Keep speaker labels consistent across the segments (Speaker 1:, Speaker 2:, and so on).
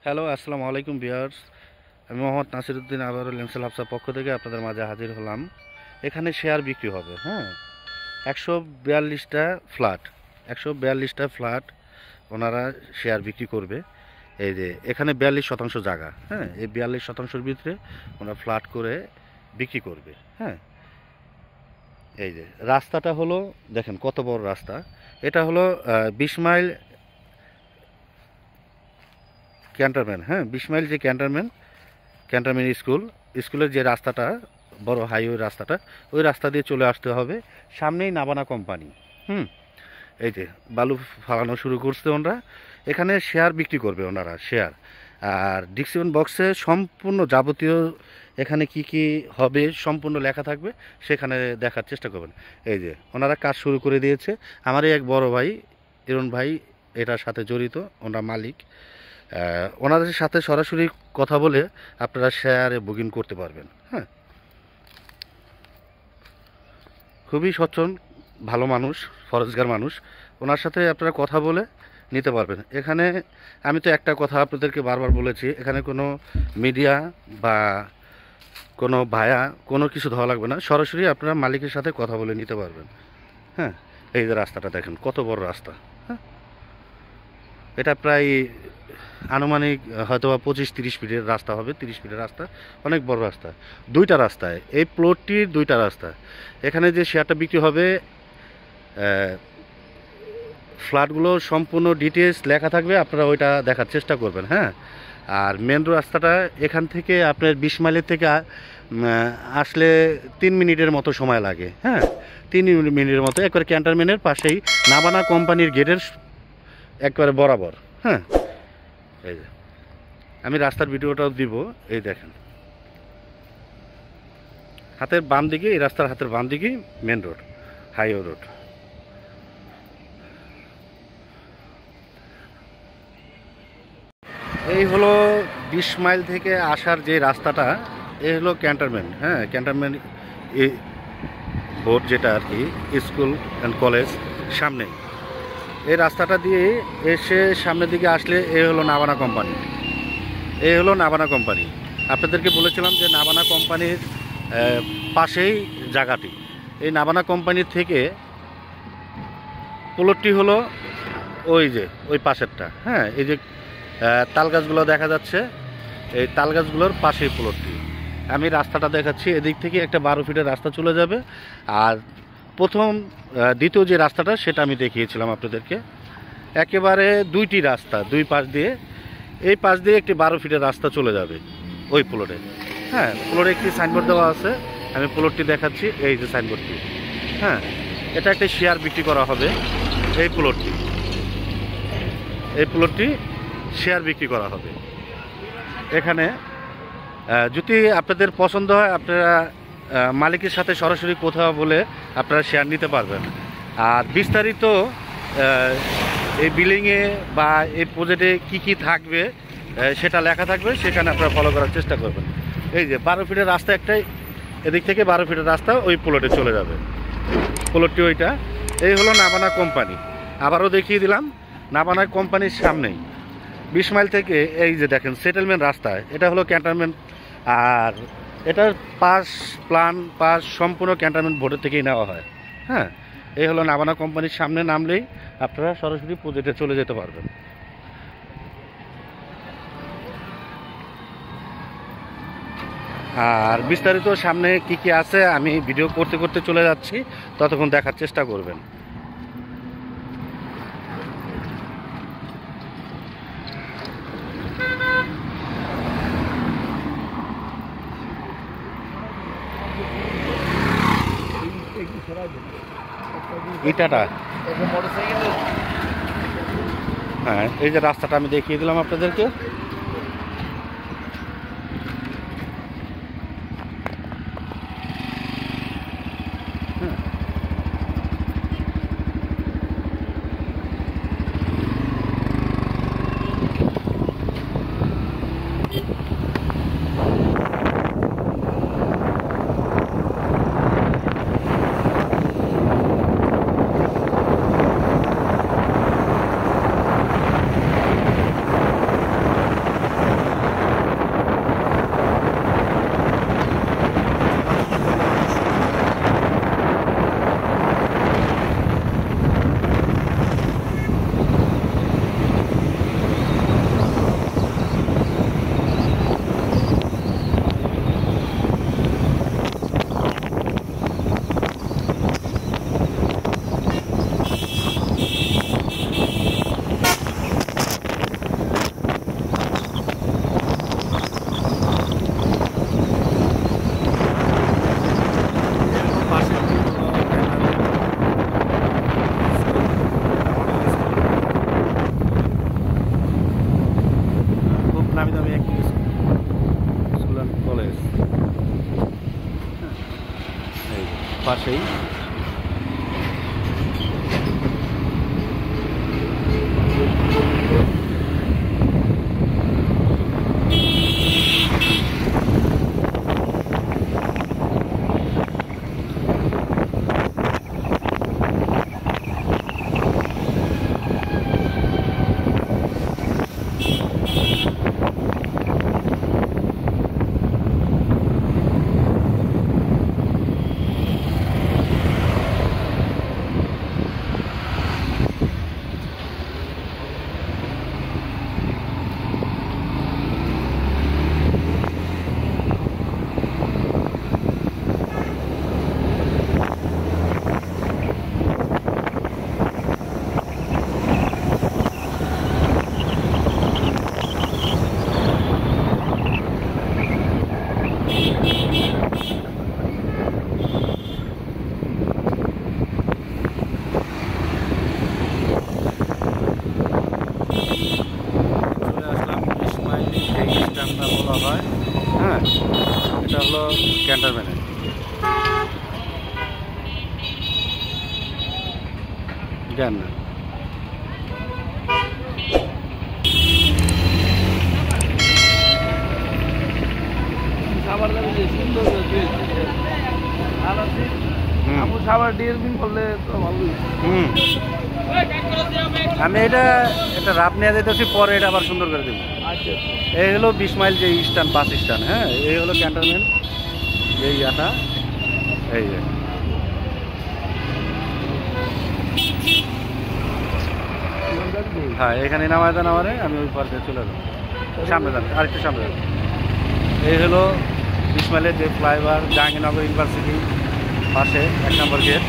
Speaker 1: Hello, আসসালামু আলাইকুম viewers. আমি মোহাম্মদ নাসিরউদ্দিন আবারও লেন্সেল হাবসার পক্ষ থেকে আপনাদের মাঝে হাজির হলাম। এখানে শেয়ার বিক্রি হবে, হ্যাঁ। 142টা ফ্ল্যাট 142টা ফ্ল্যাট ওনারা শেয়ার বিক্রি করবে। এই যে এখানে 42% জায়গা, হ্যাঁ। এই 42%-র ভিতরে ওনারা ফ্ল্যাট করে বিক্রি করবে, হ্যাঁ। এই যে রাস্তাটা হলো, দেখেন কত বড় রাস্তা। এটা হলো 20 মাইল ক্যান্টনমেন্ট, হ্যাঁ। 20 মাইল যে ক্যান্টনমেন্ট স্কুলের যে রাস্তাটা, বড় হাইওয়ে রাস্তাটা, ওই রাস্তা দিয়ে চলে আসতে হবে। সামনেই নাবানা কোম্পানি, এই যে বালু ফালানো শুরু করছে ওনারা। এখানে শেয়ার বিক্রি করবে ওনারা, শেয়ার। আর ডিসক্রিপশন বক্সে সম্পূর্ণ যাবতীয় এখানে কি কি হবে সম্পূর্ণ লেখা থাকবে, সেখানে দেখার চেষ্টা করবেন। এই যে ওনারা কাজ শুরু করে দিয়েছে। আমারই এক বড় ভাই ইরন ভাই এটার সাথে জড়িত, ওনারা মালিক। ওনাদের সাথে সরাসরি কথা বলে আপনারা শেয়ারে বুকিং করতে পারবেন, হ্যাঁ। খুবই সচ্ছল, ভালো মানুষ, ফরেজগার মানুষ। ওনার সাথে আপনারা কথা বলে নিতে পারবেন। এখানে আমি তো একটা কথা আপনাদেরকে বারবার বলেছি, এখানে কোনো মিডিয়া বা কোনো ভায়া কোনো কিছু ধোয়া লাগবে না, সরাসরি আপনারা মালিকের সাথে কথা বলে নিতে পারবেন, হ্যাঁ। এই যে রাস্তাটা দেখেন কত বড় রাস্তা, হ্যাঁ। এটা প্রায় আনুমানিক হয়তো 25-30 ফিটের রাস্তা হবে, 30 ফিটের রাস্তা, অনেক বড় রাস্তা। দুইটা রাস্তায়, এই প্লটটির দুইটা রাস্তা। এখানে যে শেয়ারটা বিক্রি হবে, ফ্ল্যাটগুলো সম্পূর্ণ ডিটেলস লেখা থাকবে, আপনারা ওইটা দেখার চেষ্টা করবেন, হ্যাঁ। আর মেন রাস্তাটা এখান থেকে আপনার 20 মাইলের থেকে আসলে 3 মিনিটের মতো সময় লাগে, হ্যাঁ। 3 মিনিটের মতো, একবারে ক্যান্টনমেন্টের পাশেই নাবানা কোম্পানির গেটের একবারে বরাবর, হ্যাঁ। এই যে আমি রাস্তার ভিডিওটাও দিব, এই দেখেন হাতের বাম দিকে, এই রাস্তার হাতের বাম দিকেই মেন রোড, হাইওয়ে রোড। এই হলো 20 মাইল থেকে আসার যে রাস্তাটা, এই হলো ক্যান্টনমেন্ট, হ্যাঁ। ক্যান্টনমেন্ট বোর্ড যেটা আর কি, স্কুল অ্যান্ড কলেজ সামনে। এই রাস্তাটা দিয়ে এসে সামনের দিকে আসলে এই হলো নাবানা কোম্পানি, এই হলো নাবানা কোম্পানি। আপনাদেরকে বলেছিলাম যে নাবানা কোম্পানির পাশেই জায়গাটি। এই নাবানা কোম্পানির থেকে প্লটটি হলো ওই যে ওই পাশেরটা, হ্যাঁ। এই যে তাল গাছগুলো দেখা যাচ্ছে, এই তাল গাছগুলোর পাশেই প্লটটি। আমি রাস্তাটা দেখাচ্ছি, এদিক থেকে একটা 12 ফিটের রাস্তা চলে যাবে। আর দ্বিতীয় যে রাস্তাটা সেটা আমি দেখিয়েছিলাম আপনাদেরকে। একেবারে দুইটি রাস্তা, দুই পাশ দিয়ে, এই পাশ দিয়ে একটি 12 ফিটের রাস্তা চলে যাবে ওই প্লটে, হ্যাঁ। প্লটে একটি সাইনবোর্ড দেওয়া আছে, আমি প্লটটি দেখাচ্ছি, এই যে সাইনবোর্ডটি, হ্যাঁ। এটা একটা শেয়ার বিক্রি করা হবে, এই প্লটটি শেয়ার বিক্রি করা হবে। এখানে যদি আপনাদের পছন্দ হয়, আপনারা মালিকের সাথে সরাসরি কথা বলে আপনারা শেয়ার নিতে পারবেন। আর বিস্তারিত এই বিল্ডিংয়ে বা এই প্রজেক্টে কি কি থাকবে সেটা লেখা থাকবে, সেখানে আপনারা ফলো করার চেষ্টা করবেন। এই যে 12 ফিটের রাস্তা একটাই, এদিক থেকে 12 ফিটের রাস্তা ওই প্লটে চলে যাবে, প্লটটি ওইটা। এই হলো নাবানা কোম্পানি। আবারও দেখিয়ে দিলাম, নাবানা কোম্পানির সামনেই 20 মাইল থেকে এই যে দেখেন সেটেলমেন্ট রাস্তা, এটা হলো ক্যান্টনমেন্ট। আর এটার পাস সম্পূর্ণ ক্যান্টনমেন্ট বোর্ডের থেকেই নেওয়া হয়, হ্যাঁ। এই হলো নাবানা কোম্পানির সামনে নামলেই আপনারা সরাসরি প্রজেক্টে চলে যেতে পারবেন। আর বিস্তারিত সামনে কি কি আছে আমি ভিডিও করতে করতে চলে যাচ্ছি, ততক্ষণ দেখার চেষ্টা করবেন। ইটাটা, হ্যাঁ। এই যে রাস্তাটা আমি দেখিয়ে দিলাম আপনাদেরকে। নামি দামি একটি স্কুল অ্যান্ড কলেজ, এই পাশেই। বলা হয়, হ্যাঁ, এটা হলো ক্যান্টনমেন্ট। জান না আমি এটা রাপ নিয়ে যেতেছি, পরে এটা আবার সুন্দর করে দেবো। এই হলো 20 মাইল যে স্ট্যান্ড, বাস স্ট্যান্ড, হ্যাঁ, এই হলো ক্যান্টনমেন্ট, এই ইয়াটা, এই যে হ্যাঁ, এখানে নামায় দেন আমারে, আমি ওই পার্কে চলে যাবো। সামনে যান, আরেকটু সামনে যান। এই হলো 20 মাইলের যে ফ্লাইওভার, জাহাঙ্গীরনগর ইউনিভার্সিটি পাশে 1 নম্বর গেট।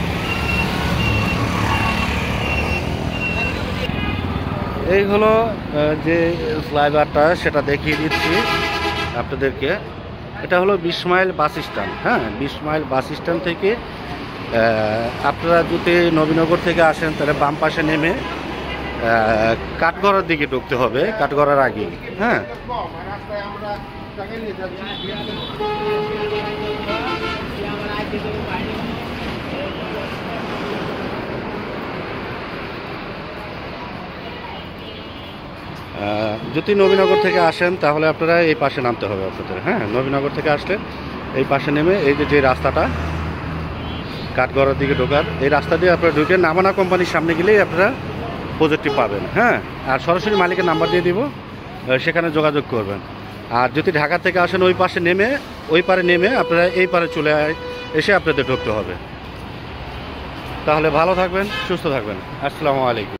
Speaker 1: এই হলো যে ফ্লাইওভারটা, সেটা দেখিয়ে দিচ্ছি আপনাদেরকে। এটা হলো 20 মাইল বাস স্ট্যান্ড, হ্যাঁ, 20 মাইল বাস স্ট্যান্ড থেকে আপনারা যদি নবীনগর থেকে আসেন তাহলে বাম পাশে নেমে কাঠগড়ার দিকে ঢুকতে হবে, কাঠগড়ার আগে, হ্যাঁ। যদি নবীনগর থেকে আসেন তাহলে আপনারা এই পাশে নামতে হবে আপনাদের, হ্যাঁ। নবীনগর থেকে আসলে এই পাশে নেমে এই যে রাস্তাটা কাঠগড়ার দিকে ঢোকার, এই রাস্তা দিয়ে আপনারা ঢুকে নামানা কোম্পানির সামনে গেলেই আপনারা প্রজেক্টটি পাবেন, হ্যাঁ। আর সরাসরি মালিকের নাম্বার দিয়ে দিব, সেখানে যোগাযোগ করবেন। আর যদি ঢাকা থেকে আসেন ওই পাশে নেমে, ওই পারে নেমে আপনারা এই পারে চলে এসে আপনাদের ঢুকতে হবে। তাহলে ভালো থাকবেন, সুস্থ থাকবেন। আসসালামু আলাইকুম।